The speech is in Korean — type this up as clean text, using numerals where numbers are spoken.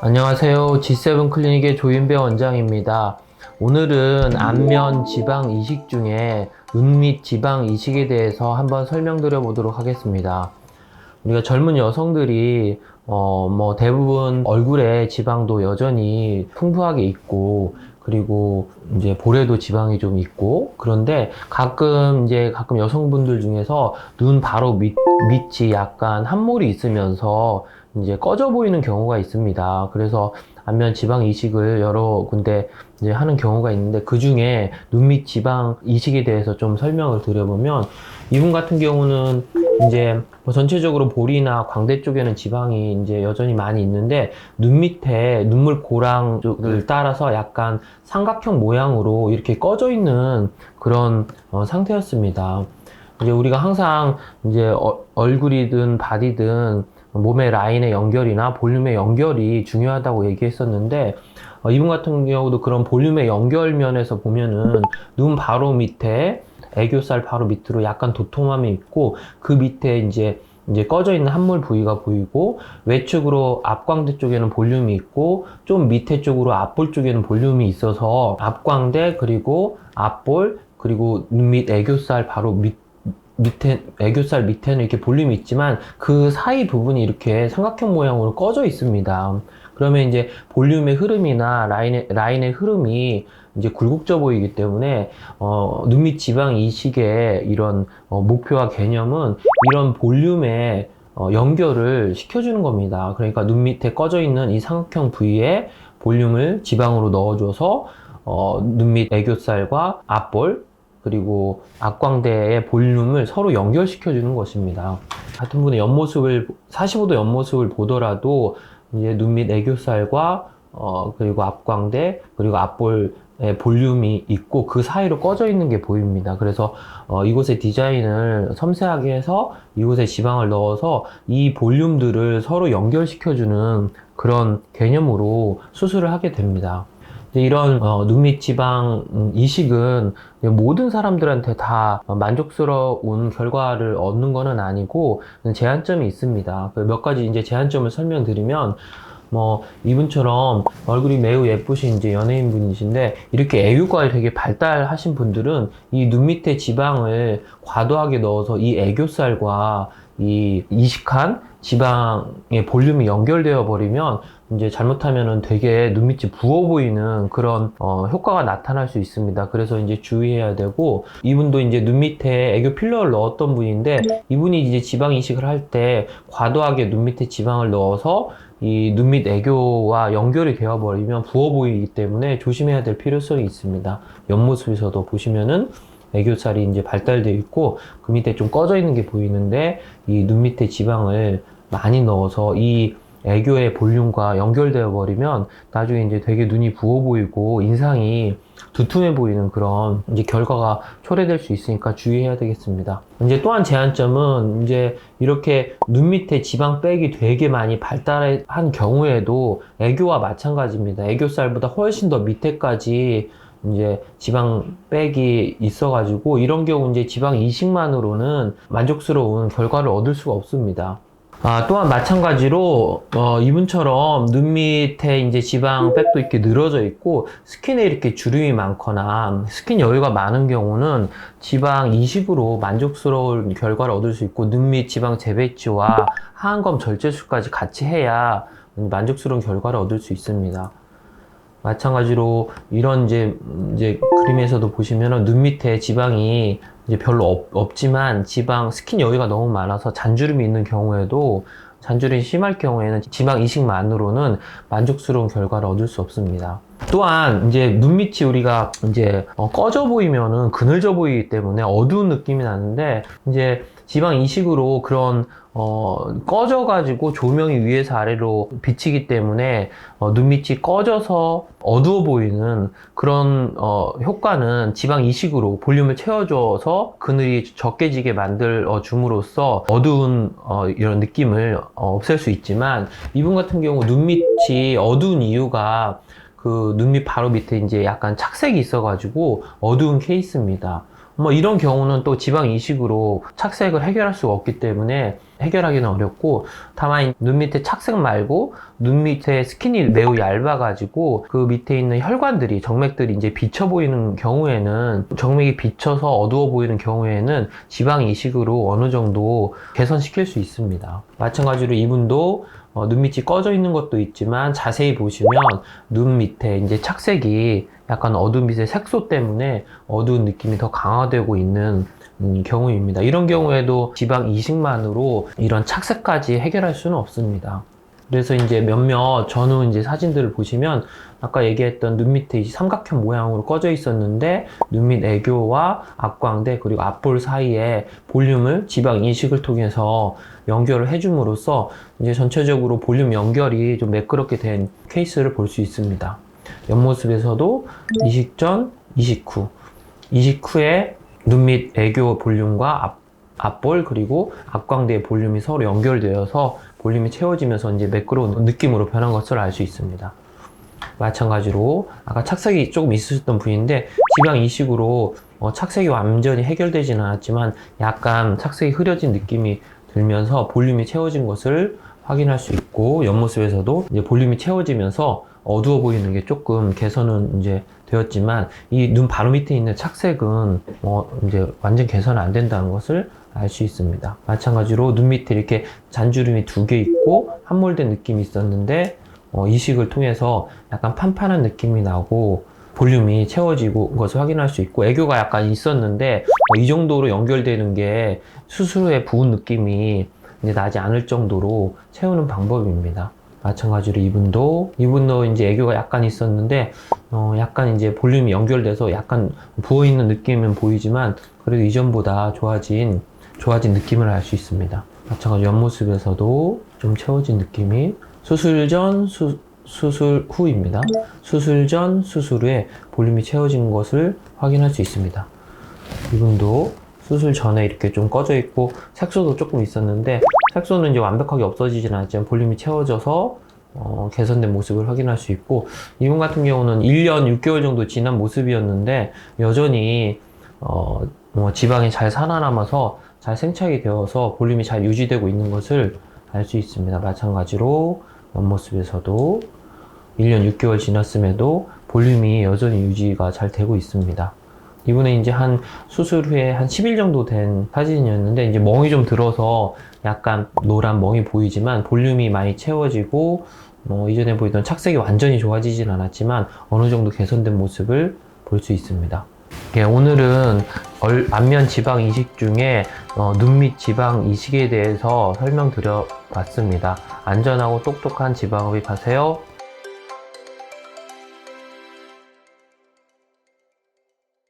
안녕하세요. G7 클리닉의 조인배 원장입니다. 오늘은 안면 지방 이식 중에 눈 밑 지방 이식에 대해서 한번 설명드려 보도록 하겠습니다. 우리가 젊은 여성들이 대부분 얼굴에 지방도 여전히 풍부하게 있고, 그리고 이제 볼에도 지방이 좀 있고, 그런데 가끔 여성분들 중에서 눈 바로 밑이 약간 함몰이 있으면서 이제 꺼져 보이는 경우가 있습니다. 그래서 안면 지방 이식을 여러 군데 이제 하는 경우가 있는데, 그 중에 눈 밑 지방 이식에 대해서 좀 설명을 드려보면, 이분 같은 경우는 이제 전체적으로 볼이나 광대 쪽에는 지방이 이제 여전히 많이 있는데, 눈 밑에 눈물 고랑 쪽을 따라서 약간 삼각형 모양으로 이렇게 꺼져 있는 그런 상태였습니다. 이제 우리가 항상 이제 얼굴이든 바디든 몸의 라인의 연결이나 볼륨의 연결이 중요하다고 얘기했었는데, 이분 같은 경우도 그런 볼륨의 연결 면에서 보면은 눈 바로 밑에 애교살 바로 밑으로 약간 도톰함이 있고, 그 밑에 이제 꺼져 있는 함몰 부위가 보이고, 외측으로 앞광대 쪽에는 볼륨이 있고, 좀 밑에 쪽으로 앞볼 쪽에는 볼륨이 있어서 앞광대 그리고 앞볼 그리고 눈 밑 애교살 바로 애교살 밑에는 이렇게 볼륨이 있지만 그 사이 부분이 이렇게 삼각형 모양으로 꺼져 있습니다. 그러면 이제 볼륨의 흐름이나 라인의 흐름이 이제 굴곡져 보이기 때문에, 눈 밑 지방 이식의 이런 목표와 개념은 이런 볼륨의 연결을 시켜주는 겁니다. 그러니까 눈 밑에 꺼져 있는 이 삼각형 부위에 볼륨을 지방으로 넣어줘서 눈 밑 애교살과 앞볼 그리고 앞광대의 볼륨을 서로 연결시켜 주는 것입니다. 같은 분의 45도 옆모습을 보더라도 이제 눈 밑 애교살과 그리고 앞광대 그리고 앞볼의 볼륨이 있고 그 사이로 꺼져 있는 게 보입니다. 그래서 이곳에 디자인을 섬세하게 해서 이곳에 지방을 넣어서 이 볼륨들을 서로 연결시켜 주는 그런 개념으로 수술을 하게 됩니다. 이런 눈 밑 지방 이식은 모든 사람들한테 다 만족스러운 결과를 얻는 것은 아니고 제한점이 있습니다. 몇 가지 이제 제한점을 설명드리면, 이분처럼 얼굴이 매우 예쁘신 이제 연예인 분이신데, 이렇게 애교가 되게 발달하신 분들은 이 눈 밑에 지방을 과도하게 넣어서 이 애교살과 이 이식한 지방의 볼륨이 연결되어 버리면 이제 잘못하면은 되게 눈밑이 부어 보이는 그런 효과가 나타날 수 있습니다. 그래서 이제 주의해야 되고, 이분도 이제 눈 밑에 애교 필러를 넣었던 분인데, 이분이 이제 지방 이식을 할 때 과도하게 눈 밑에 지방을 넣어서 이 눈 밑 애교와 연결이 되어 버리면 부어 보이기 때문에 조심해야 될 필요성이 있습니다. 옆모습에서도 보시면은 애교살이 이제 발달되어 있고 그 밑에 좀 꺼져 있는 게 보이는데, 이 눈 밑에 지방을 많이 넣어서 이 애교의 볼륨과 연결되어 버리면 나중에 이제 되게 눈이 부어 보이고 인상이 두툼해 보이는 그런 이제 결과가 초래될 수 있으니까 주의해야 되겠습니다. 이제 또한 제한점은, 이제 이렇게 눈 밑에 지방 백이 되게 많이 발달한 경우에도 애교와 마찬가지입니다. 애교살보다 훨씬 더 밑에까지 이제 지방 백이 있어가지고, 이런 경우 이제 지방 이식만으로는 만족스러운 결과를 얻을 수가 없습니다. 또한 마찬가지로 이분처럼 눈 밑에 이제 지방 백도 이렇게 늘어져 있고 스킨에 이렇게 주름이 많거나 스킨 여유가 많은 경우는 지방 이식으로 만족스러운 결과를 얻을 수 있고, 눈 밑 지방 재배치와 하안검 절제술까지 같이 해야 만족스러운 결과를 얻을 수 있습니다. 마찬가지로 이런 이제 그림에서도 보시면은 눈 밑에 지방이 이제 별로 없지만 스킨 여유가 너무 많아서 잔주름이 있는 경우에도, 잔주름이 심할 경우에는 지방 이식만으로는 만족스러운 결과를 얻을 수 없습니다. 또한 이제 눈 밑이 우리가 이제 꺼져 보이면은 그늘져 보이기 때문에 어두운 느낌이 나는데, 이제 지방 이식으로 그런 꺼져 가지고 조명이 위에서 아래로 비치기 때문에 눈 밑이 꺼져서 어두워 보이는 그런 효과는 지방 이식으로 볼륨을 채워줘서 그늘이 적게 지게 만들어 줌으로써 어두운 이런 느낌을 없앨 수 있지만, 이분 같은 경우 눈 밑이 어두운 이유가 그 눈 밑 바로 밑에 이제 약간 착색이 있어가지고 어두운 케이스입니다. 이런 경우는 또 지방 이식으로 착색을 해결할 수가 없기 때문에 해결하기는 어렵고, 다만 눈 밑에 착색 말고 눈 밑에 스킨이 매우 얇아가지고 그 밑에 있는 혈관들이, 정맥들이 이제 비쳐 보이는 경우에는, 정맥이 비쳐서 어두워 보이는 경우에는 지방 이식으로 어느 정도 개선시킬 수 있습니다. 마찬가지로 이분도 눈 밑이 꺼져 있는 것도 있지만, 자세히 보시면 눈 밑에 이제 착색이 약간 어두운 빛의 색소 때문에 어두운 느낌이 더 강화되고 있는 경우입니다. 이런 경우에도 지방 이식만으로 이런 착색까지 해결할 수는 없습니다. 그래서 이제 몇몇 전후 이제 사진들을 보시면 아까 얘기했던 눈 밑에 삼각형 모양으로 꺼져 있었는데, 눈 밑 애교와 앞광대 그리고 앞볼 사이에 볼륨을 지방 이식을 통해서 연결을 해줌으로써 이제 전체적으로 볼륨 연결이 좀 매끄럽게 된 케이스를 볼 수 있습니다. 옆모습에서도 이식 전, 이식 후, 이식 후에 눈 밑 애교 볼륨과 앞볼 그리고 앞광대의 볼륨이 서로 연결되어서 볼륨이 채워지면서 이제 매끄러운 느낌으로 변한 것을 알 수 있습니다. 마찬가지로 아까 착색이 조금 있으셨던 부위인데, 지방 이식으로 착색이 완전히 해결되지는 않았지만 약간 착색이 흐려진 느낌이 들면서 볼륨이 채워진 것을 확인할 수 있고, 옆모습에서도 이제 볼륨이 채워지면서 어두워 보이는 게 조금 개선은 이제 되었지만, 이 눈 바로 밑에 있는 착색은 이제 완전 개선 안 된다는 것을 알 수 있습니다. 마찬가지로 눈 밑에 이렇게 잔주름이 2개 있고 함몰된 느낌이 있었는데, 이식을 통해서 약간 판판한 느낌이 나고 볼륨이 채워지고 것을 확인할 수 있고, 애교가 약간 있었는데 이 정도로 연결되는 게 수술 후에 부은 느낌이 이제 나지 않을 정도로 채우는 방법입니다. 마찬가지로 이분도 이제 애교가 약간 있었는데 약간 이제 볼륨이 연결돼서 약간 부어있는 느낌은 보이지만, 그래도 이전보다 좋아진 느낌을 알 수 있습니다. 마찬가지로 옆모습에서도 좀 채워진 느낌이, 수술 전, 수술 후입니다. 수술 전, 수술 후에 볼륨이 채워진 것을 확인할 수 있습니다. 이분도 수술 전에 이렇게 좀 꺼져 있고 색소도 조금 있었는데, 색소는 이제 완벽하게 없어지진 않았지만 볼륨이 채워져서 개선된 모습을 확인할 수 있고, 이분 같은 경우는 1년 6개월 정도 지난 모습이었는데 여전히 지방이 잘 살아남아서 잘 생착이 되어서 볼륨이 잘 유지되고 있는 것을 알 수 있습니다. 마찬가지로 옆모습에서도 1년 6개월 지났음에도 볼륨이 여전히 유지가 잘 되고 있습니다. 이분은 이제 한 수술 후에 한 10일 정도 된 사진이었는데, 이제 멍이 좀 들어서 약간 노란 멍이 보이지만 볼륨이 많이 채워지고, 이전에 보이던 착색이 완전히 좋아지진 않았지만 어느 정도 개선된 모습을 볼 수 있습니다. 예, 오늘은 안면 지방 이식 중에 눈 밑 지방 이식에 대해서 설명드려 봤습니다. 안전하고 똑똑한 지방 흡입하세요.